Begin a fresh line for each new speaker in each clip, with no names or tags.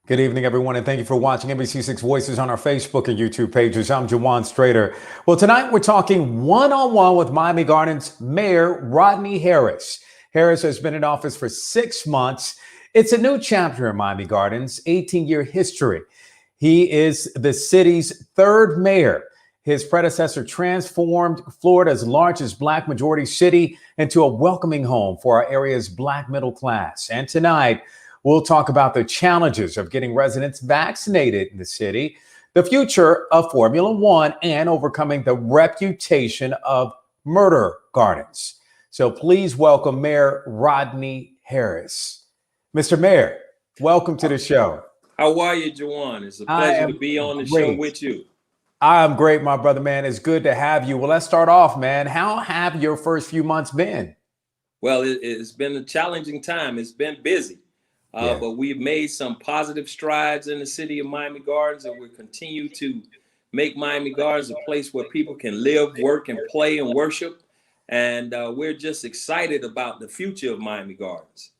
Good evening, everyone, and thank you for watching NBC6 Voices on our Facebook and YouTube pages. I'm Jawan Strader. Well, tonight we're talking one-on-one with Miami Gardens Mayor Rodney Harris. Harris has been in office for 6 months. It's a new chapter in Miami Gardens' 18-year history. He is the city's third mayor. His predecessor transformed Florida's largest Black majority city into a welcoming home for our area's Black middle class. And tonight, we'll talk about the challenges of getting residents vaccinated in the city, the future of Formula One, and overcoming the reputation of murder gardens. So please welcome Mayor Rodney Harris. Mr. Mayor, welcome to the show.
How are you, Jawan? It's a pleasure to be on the show with you.
I'm great, my brother, man. It's good to have you. Well, let's start off, man. How have your first few months been?
Well, it's been a challenging time. It's been busy. But we've made some positive strides in the city of Miami Gardens, and we continue to make Miami Gardens a place where people can live, work, and play and worship. And we're just excited about the future of Miami Gardens.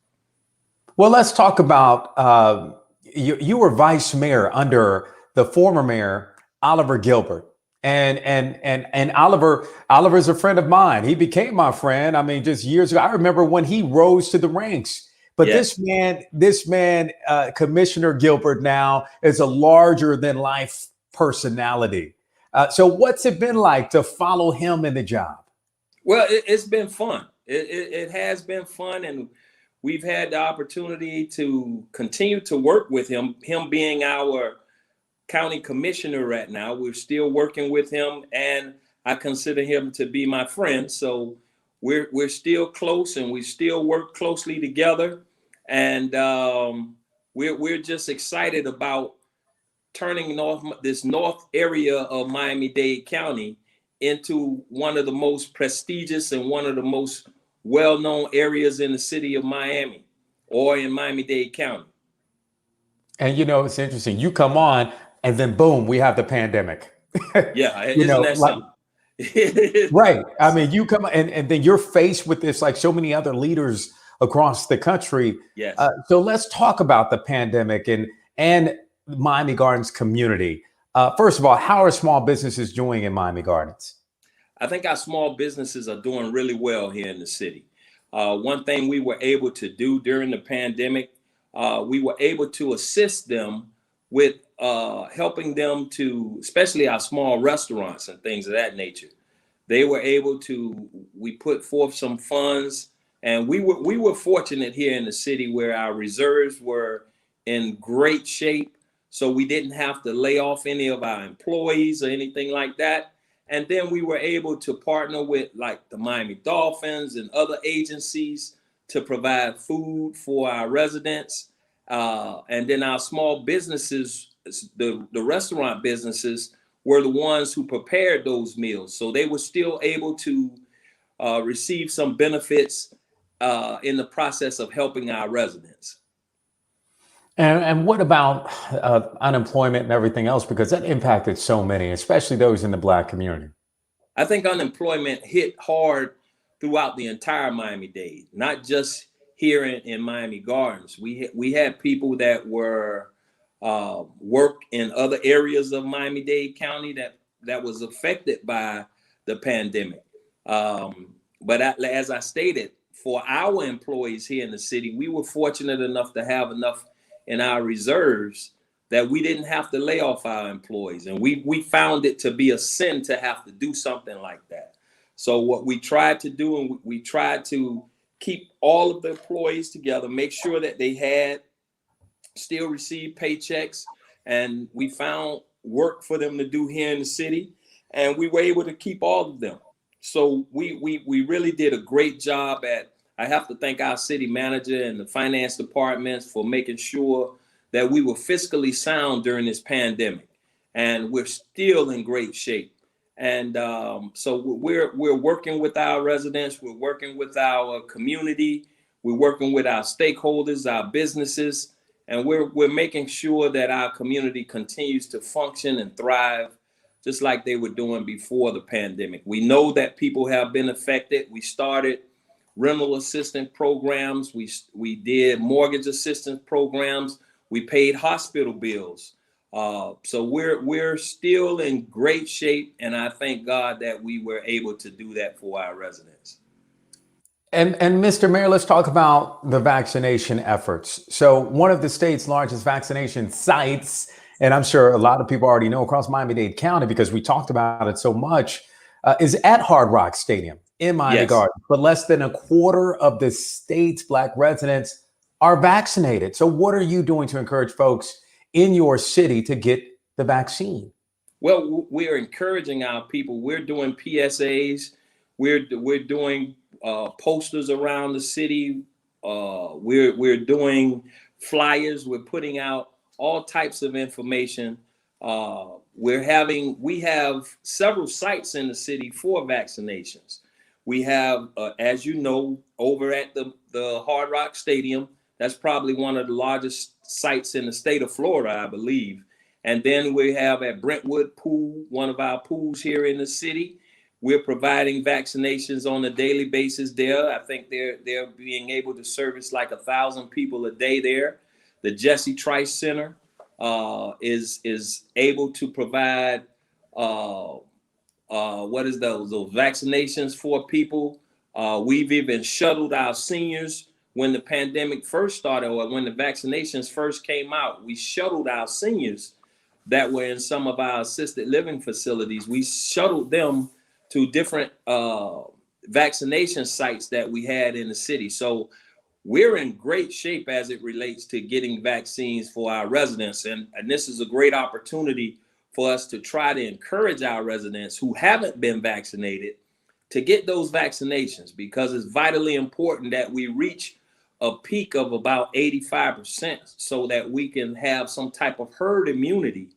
Well, let's talk about you were vice mayor under the former mayor, Oliver Gilbert. And Oliver's a friend of mine. He became my friend. I mean, just years ago. I remember when he rose to the ranks. But this man, Commissioner Gilbert now is a larger than life personality. So what's it been like to follow him in the job?
Well, it's been fun. It has been fun. And we've had the opportunity to continue to work with him. Him being our county commissioner right now, we're still working with him. And I consider him to be my friend. So we're still close and we still work closely together. And we're just excited about turning this north area of Miami-Dade County into one of the most prestigious and one of the most well-known areas in the city of Miami or in Miami-Dade County.
And you know, it's interesting. You come on and then boom, we have the pandemic.
Yeah, isn't that something?
Right. I mean, you come and then you're faced with this like so many other leaders across the country.
Yes.
So let's talk about the pandemic and Miami Gardens community. First of all, how are small businesses doing in Miami Gardens?
I think our small businesses are doing really well here in the city. One thing we were able to do during the pandemic, we were able to assist them with helping them to, especially our small restaurants and things of that nature. They were able to, we put forth some funds. And we were fortunate here in the city where our reserves were in great shape. So we didn't have to lay off any of our employees or anything like that. And then we were able to partner with like the Miami Dolphins and other agencies to provide food for our residents. And then our small businesses, the restaurant businesses, were the ones who prepared those meals. So they were still able to receive some benefits in the process of helping our residents.
And what about unemployment and everything else? Because that impacted so many, especially those in the Black community.
I think unemployment hit hard throughout the entire Miami-Dade, not just here in Miami Gardens. We had people that were work in other areas of Miami-Dade County that was affected by the pandemic. But as I stated, for our employees here in the city, we were fortunate enough to have enough in our reserves that we didn't have to lay off our employees. And we found it to be a sin to have to do something like that. So what we tried to do, and we tried to keep all of the employees together, make sure that they had still received paychecks. And we found work for them to do here in the city. And we were able to keep all of them. So we really did a great job I have to thank our city manager and the finance departments for making sure that we were fiscally sound during this pandemic. And we're still in great shape. And so we're working with our residents, we're working with our community, we're working with our stakeholders, our businesses, and we're making sure that our community continues to function and thrive just like they were doing before the pandemic. We know that people have been affected. We started rental assistance programs. We did mortgage assistance programs. We paid hospital bills. So we're still in great shape, and I thank God that we were able to do that for our residents.
And Mr. Mayor, let's talk about the vaccination efforts. So one of the state's largest vaccination sites, and I'm sure a lot of people already know across Miami-Dade County because we talked about it so much, is at Hard Rock Stadium in Miami
Yes.
Gardens. But less than a quarter of the state's Black residents are vaccinated. So what are you doing to encourage folks in your city to get the vaccine?
Well, we're encouraging our people. We're doing PSAs. We're doing posters around the city. We're doing flyers. We're putting out all types of information. We have several sites in the city for vaccinations. We have, as you know, over at the Hard Rock Stadium. That's probably one of the largest sites in the state of Florida, I believe. And then we have at Brentwood Pool, one of our pools here in the city. We're providing vaccinations on a daily basis there. I think they're being able to service like 1,000 people a day there. The Jesse Trice Center is able to provide what is those vaccinations for people. We've even shuttled our seniors when the pandemic first started, or when the vaccinations first came out. We shuttled our seniors that were in some of our assisted living facilities. We shuttled them to different vaccination sites that we had in the city. So we're in great shape as it relates to getting vaccines for our residents. And this is a great opportunity for us to try to encourage our residents who haven't been vaccinated to get those vaccinations, because it's vitally important that we reach a peak of about 85% so that we can have some type of herd immunity,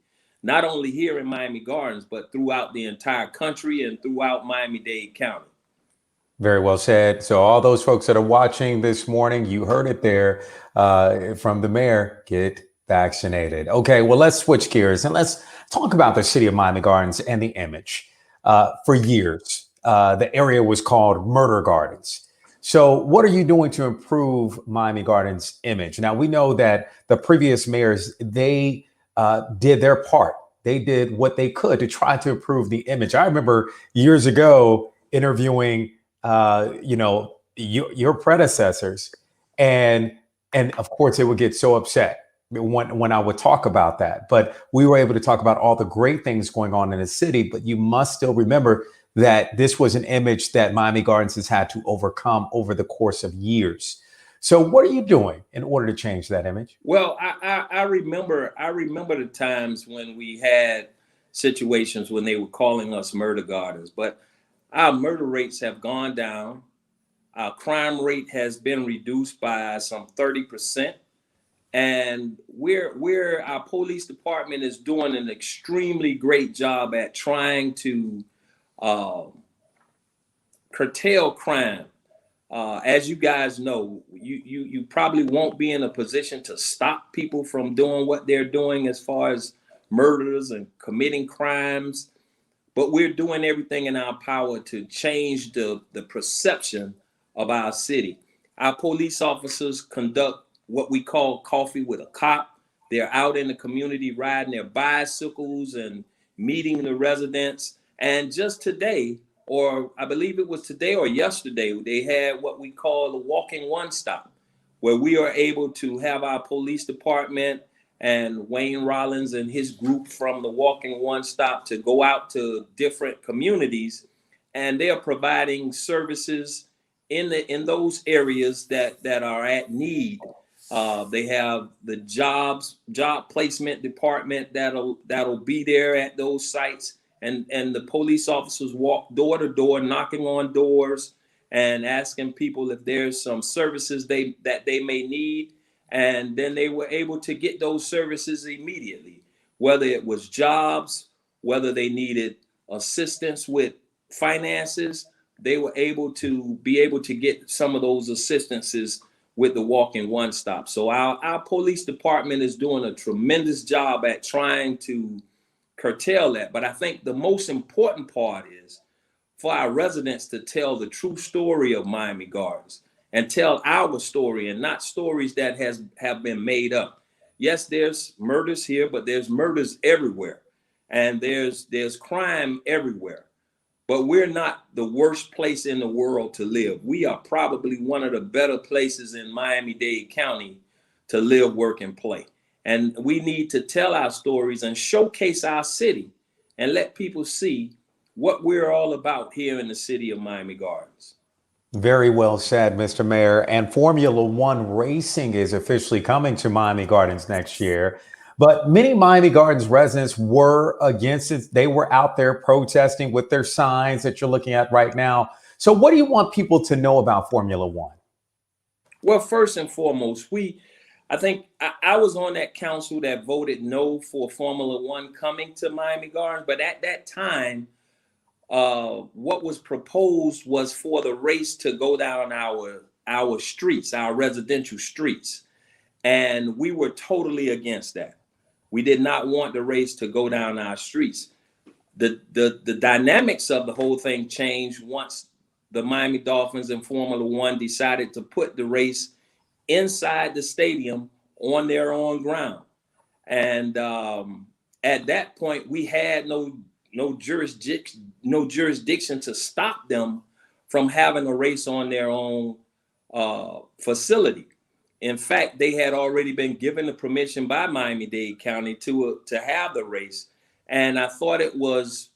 not only here in Miami Gardens, but throughout the entire country and throughout Miami-Dade County.
Very well said. So all those folks that are watching this morning, you heard it there from the mayor, get vaccinated. Okay, well, let's switch gears and let's talk about the city of Miami Gardens and the image. For years, the area was called Murder Gardens. So what are you doing to improve Miami Gardens' image? Now, we know that the previous mayors, they did their part. They did what they could to try to improve the image. I remember years ago interviewing your predecessors, and of course they would get so upset when I would talk about that. But we were able to talk about all the great things going on in the city. But you must still remember that this was an image that Miami Gardens has had to overcome over the course of years. So what are you doing in order to change that image?
Well, I remember the times when we had situations when they were calling us murder gardens, but our murder rates have gone down. Our crime rate has been reduced by some 30%. And our police department is doing an extremely great job at trying to curtail crime. As you guys know, you probably won't be in a position to stop people from doing what they're doing as far as murders and committing crimes, but we're doing everything in our power to change the perception of our city. Our police officers conduct what we call coffee with a cop. They're out in the community riding their bicycles and meeting the residents. And just today, or I believe it was today or yesterday, they had what we call the walking one stop, where we are able to have our police department and Wayne Rollins and his group from the walking one stop to go out to different communities, and they are providing services in those areas that are at need. They have the job placement department that'll be there at those sites. And the police officers walk door to door, knocking on doors and asking people if there's some services that they may need. And then they were able to get those services immediately, whether it was jobs, whether they needed assistance with finances. They were able to get some of those assistances with the walk-in one stop. So our police department is doing a tremendous job at trying to curtail that. But I think the most important part is for our residents to tell the true story of Miami Gardens and tell our story and not stories that have been made up. Yes, there's murders here, but there's murders everywhere, and there's crime everywhere. But we're not the worst place in the world to live. We are probably one of the better places in Miami-Dade County to live, work, and play. And we need to tell our stories and showcase our city and let people see what we're all about here in the city of Miami Gardens.
Very well said, Mr. Mayor. And Formula One racing is officially coming to Miami Gardens next year. But many Miami Gardens residents were against it. They were out there protesting with their signs that you're looking at right now. So what do you want people to know about Formula One?
Well, first and foremost, I think I was on that council that voted no for Formula One coming to Miami Gardens. But at that time, what was proposed was for the race to go down our streets, our residential streets. And we were totally against that. We did not want the race to go down our streets. The dynamics of the whole thing changed once the Miami Dolphins and Formula One decided to put the race inside the stadium on their own ground. And at that point, we had no jurisdiction to stop them from having a race on their own facility. In fact, they had already been given the permission by Miami-Dade County to have the race. And I thought it was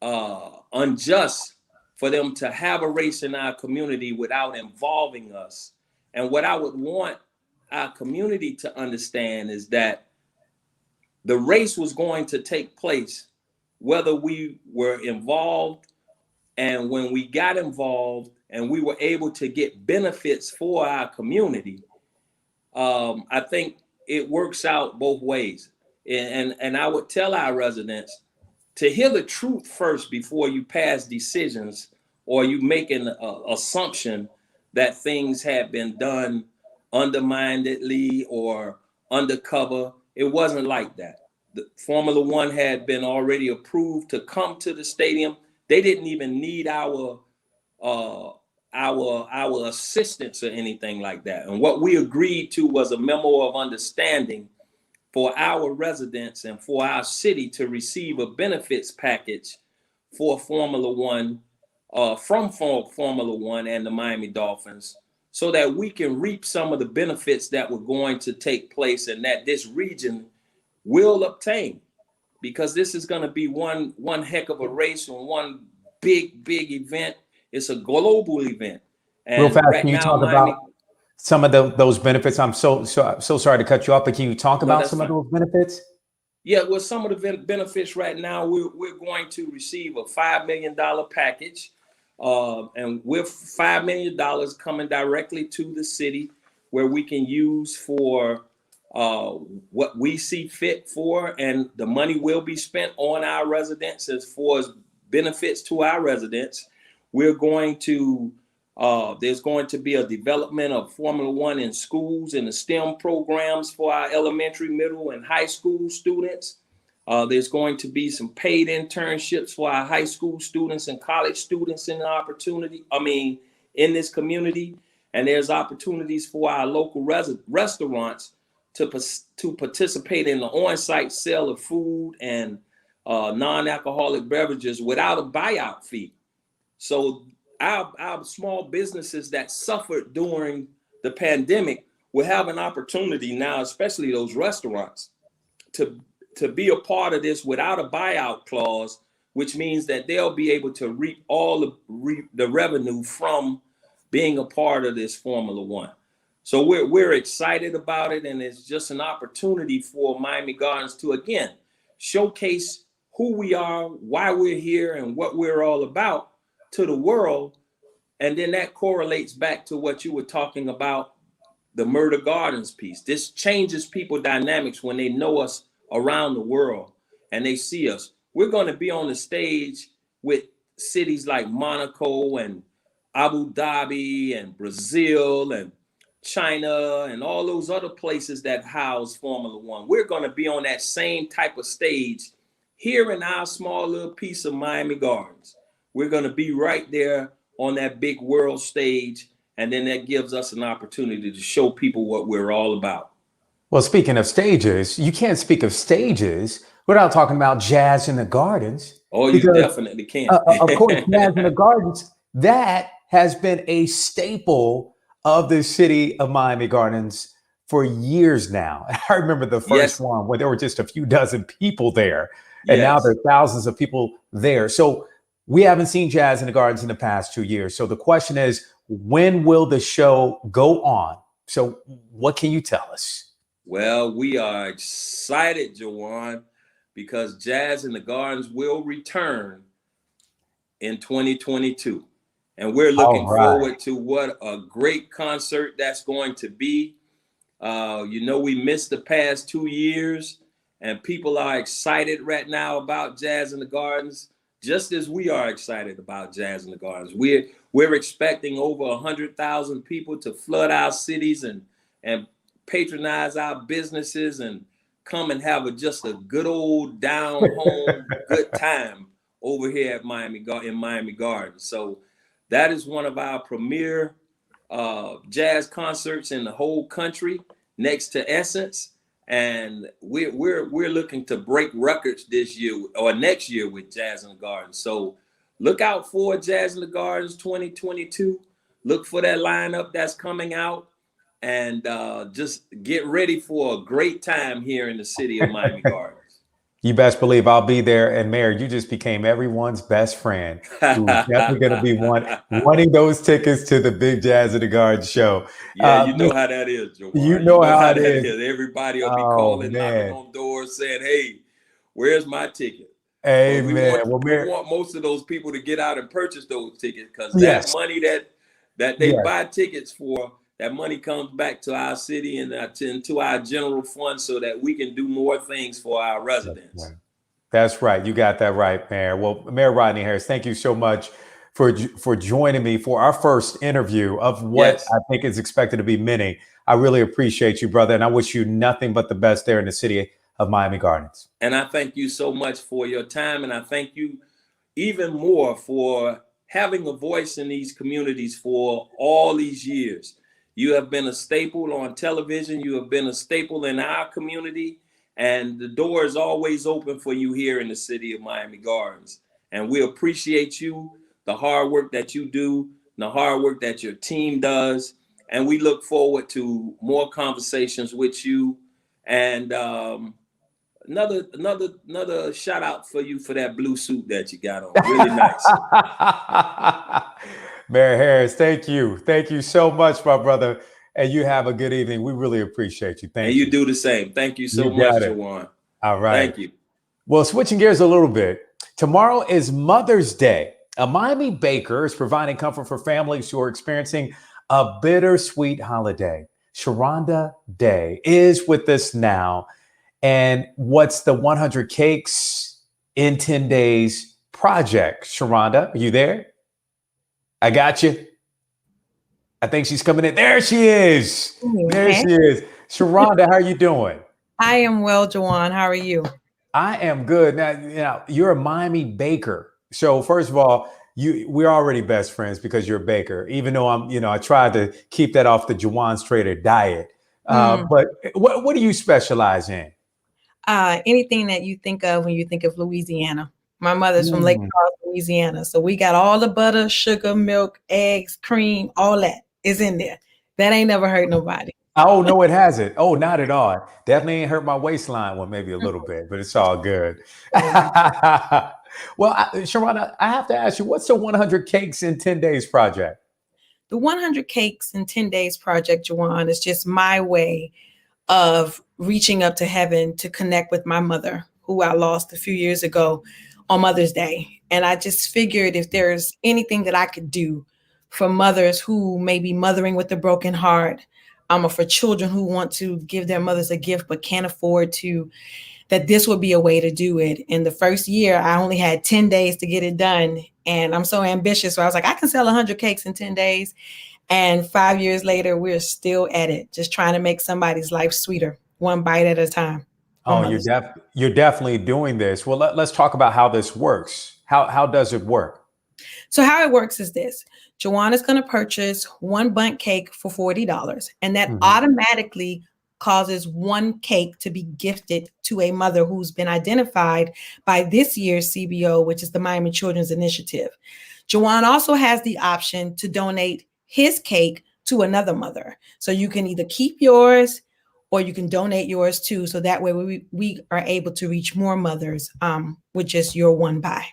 unjust for them to have a race in our community without involving us. And what I would want our community to understand is that the race was going to take place whether we were involved. And when we got involved and we were able to get benefits for our community, I think it works out both ways. And I would tell our residents to hear the truth first before you pass decisions or you make an assumption that things have been done underminedly or undercover. It wasn't like that. The Formula One had been already approved to come to the stadium. They didn't even need our assistance or anything like that. And what we agreed to was a memo of understanding for our residents and for our city to receive a benefits package for Formula One, from Formula One and the Miami Dolphins, so that we can reap some of the benefits that were going to take place and that this region will obtain, because this is going to be one heck of a race and one big event. It's a global event. And
Real fast,
right
can you
now,
talk
Miami,
about some of those benefits? I'm so sorry to cut you off, but can you talk
no,
about
that's
some of
fine.
those benefits?
Yeah, well, some of the benefits right now, we're going to receive a $5 million package. And with $5 million coming directly to the city, where we can use for what we see fit for, and the money will be spent on our residents as far as benefits to our residents. We're going to there's going to be a development of Formula One in schools and the STEM programs for our elementary, middle, and high school students. There's going to be some paid internships for our high school students and college students in in this community. And there's opportunities for our local restaurants to participate in the on-site sale of food and non-alcoholic beverages without a buyout fee. So our small businesses that suffered during the pandemic will have an opportunity now, especially those restaurants, to be a part of this without a buyout clause, which means that they'll be able to reap all the revenue from being a part of this Formula One. So we're excited about it, and it's just an opportunity for Miami Gardens to, again, showcase who we are, why we're here, and what we're all about to the world. And then that correlates back to what you were talking about, the Murder Gardens piece. This changes people dynamics when they know us around the world and they see us. We're going to be on the stage with cities like Monaco and Abu Dhabi and Brazil and China and all those other places that house Formula One. We're going to be on that same type of stage here in our small little piece of Miami Gardens. We're going to be right there on that big world stage, and then that gives us an opportunity to show people what we're all about.
Well, speaking of stages, you can't speak of stages without talking about Jazz in the Gardens,
Oh, you
because,
definitely can't.
of course, Jazz in the Gardens, that has been a staple of the city of Miami Gardens for years now. I remember the first
Yes,
one when there were just a few dozen people there, and now there
yes.
are thousands of people there. So we haven't seen Jazz in the Gardens in the past 2 years. So the question is, when will the show go on? So what can you tell us?
Well, we are excited, Jawan, because Jazz in the Gardens will return in 2022. And we're
All
looking
right.
forward to what a great concert that's going to be. We missed the past 2 years, and people are excited right now about Jazz in the Gardens, just as we are excited about Jazz in the Gardens. We're expecting over 100,000 people to flood our cities and patronize our businesses and come and have just a good old down home good time over here at Miami Gardens. So that is one of our premier jazz concerts in the whole country, next to Essence, and we're looking to break records this year or next year with Jazz in the Gardens. So look out for Jazz in the Gardens 2022. Look for that lineup that's coming out, and just get ready for a great time here in the city of Miami Gardens.
You best believe I'll be there. And Mayor, you just became everyone's best friend. Who's definitely going to be wanting those tickets to the Big Jazz of the Guard show.
Yeah, you know
Listen,
how that is,
you
Jawan. You
know
know
how
how
it
that
is.
is. Everybody will be
Oh
calling, knocking
man,
on doors, saying, "Hey, where's my ticket?" But we
amen.
want
Well,
we
Mayor,
want most of those people to get out and purchase those tickets, because that
yes,
money that they
yes.
buy tickets for, that money comes back to our city and to our general fund, so that we can do more things for our
That's
residents.
right. That's right. You got that right, Mayor. Well, Mayor Rodney Harris, thank you so much for joining me for our first interview of what
Yes.
I think is expected to be many. I really appreciate you, brother, and I wish you nothing but the best there in the city of Miami Gardens.
And I thank you so much for your time, and I thank you even more for having a voice in these communities for all these years. You have been a staple on television. You have been a staple in our community, and the door is always open for you here in the city of Miami Gardens. And we appreciate you, the hard work that you do, the hard work that your team does. And we look forward to more conversations with you. And another shout out for you for that blue suit that you got on. Really nice.
Mayor Harris, thank you. Thank you so much, my brother. And you have a good evening. We really appreciate you.
And
Thank
you
you.
do the same. Thank you so
You
much,
got it.
Jawan.
All right.
Thank you.
Well, switching gears a little bit, tomorrow is Mother's Day. A Miami baker is providing comfort for families who are experiencing a bittersweet holiday. Sharonda Day is with us now. And what's the 100 Cakes in 10 Days project? Sharonda, are you there? I got you. I think she's coming in. There she is. There
Hey,
she is. Sharonda, how are you doing?
I am well, Jawan. How are you?
I am good. Now you're a Miami baker. So first of all, we're already best friends because you're a baker. Even though I tried to keep that off the Juwan Trader diet.
Mm,
But what do you specialize in?
anything that you think of when you think of Louisiana. My mother's from Lake
Mm.
Charles, Louisiana. So we got all the butter, sugar, milk, eggs, cream, all that is in there. That ain't never hurt nobody.
Oh no, it hasn't. Oh, not at all. Definitely ain't hurt my waistline. Well, maybe a little bit, but it's all good. Well, Sharonda, I have to ask you, what's the 100 Cakes in 10 Days project?
The 100 Cakes in 10 Days Project, Jawan, is just my way of reaching up to heaven to connect with my mother, who I lost a few years ago on Mother's Day. And I just figured if there's anything that I could do for mothers who may be mothering with a broken heart, for children who want to give their mothers a gift but can't afford to, that this would be a way to do it. In the first year, I only had 10 days to get it done. And I'm so ambitious. So I was like, I can sell 100 cakes in 10 days. And 5 years later, we're still at it, just trying to make somebody's life sweeter, one bite at a time on
Oh,
Mother's Day.
you're definitely doing this. Well, let's talk about how this works. How does it work?
So how it works is this. Joanna's going to purchase one bundt cake for $40, and that
Mhm.
automatically causes one cake to be gifted to a mother who's been identified by this year's CBO, which is the Miami Children's Initiative. Jawan also has the option to donate his cake to another mother. So you can either keep yours or you can donate yours too. So that way we are able to reach more mothers with just your one buy.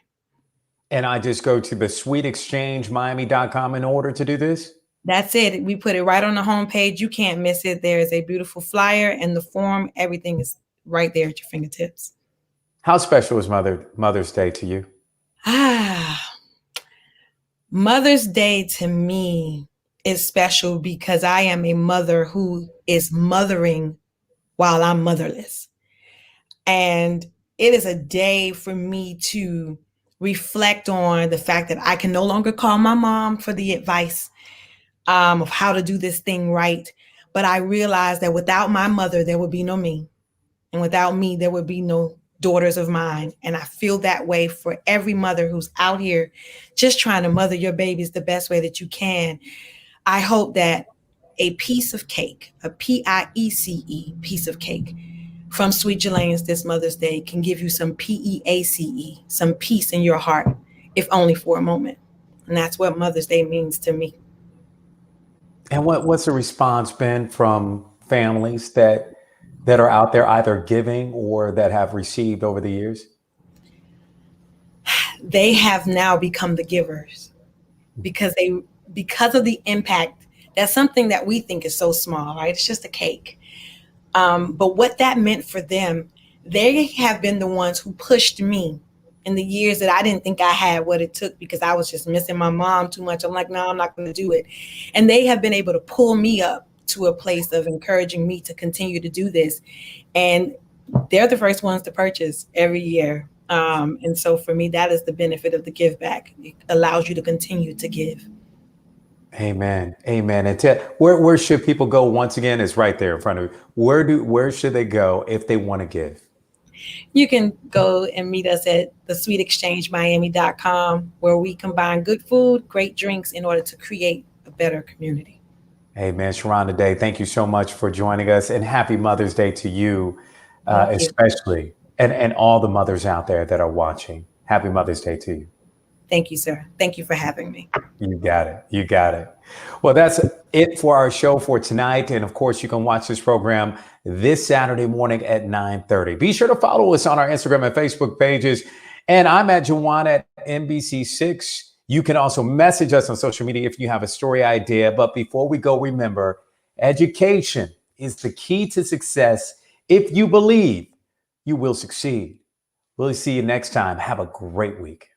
And I just go to the sweetexchangemiami.com in order to do this?
That's it. We put it right on the homepage. You can't miss it. There is a beautiful flyer and the form. Everything is right there at your fingertips.
How special is Mother's Day to you?
Mother's Day to me is special because I am a mother who is mothering while I'm motherless. And it is a day for me to reflect on the fact that I can no longer call my mom for the advice of how to do this thing right. But I realized that without my mother, there would be no me. And without me, there would be no daughters of mine. And I feel that way for every mother who's out here just trying to mother your babies the best way that you can. I hope that a piece of cake, a PIECE piece of cake from Sweet Jelane's this Mother's Day can give you some PEACE, some peace in your heart, if only for a moment. And that's what Mother's Day means to me.
And what's the response been from families that are out there either giving or that have received over the years?
They have now become the givers because of the impact. That's something that we think is so small, right? It's just a cake. But what that meant for them, they have been the ones who pushed me in the years that I didn't think I had what it took because I was just missing my mom too much. I'm like, no, I'm not going to do it. And they have been able to pull me up to a place of encouraging me to continue to do this. And they're the first ones to purchase every year. And so for me, that is the benefit of the give back. It allows you to continue to give.
Amen. Amen. And Ted, where should people go? Once again, it's right there in front of you. Where should they go if they want to give?
You can go and meet us at the sweetexchangemiami.com, where we combine good food, great drinks in order to create a better community.
Amen. Sharonda Day, thank you so much for joining us, and happy Mother's Day to you,
Thank you.
especially, and all the mothers out there that are watching. Happy Mother's Day to you.
Thank you, sir. Thank you for having me.
You got it. You got it. Well, that's it for our show for tonight. And of course, you can watch this program this Saturday morning at 9:30. Be sure to follow us on our Instagram and Facebook pages. And I'm at Jawan at NBC6. You can also message us on social media if you have a story idea. But before we go, remember, education is the key to success. If you believe, you will succeed. We'll see you next time. Have a great week.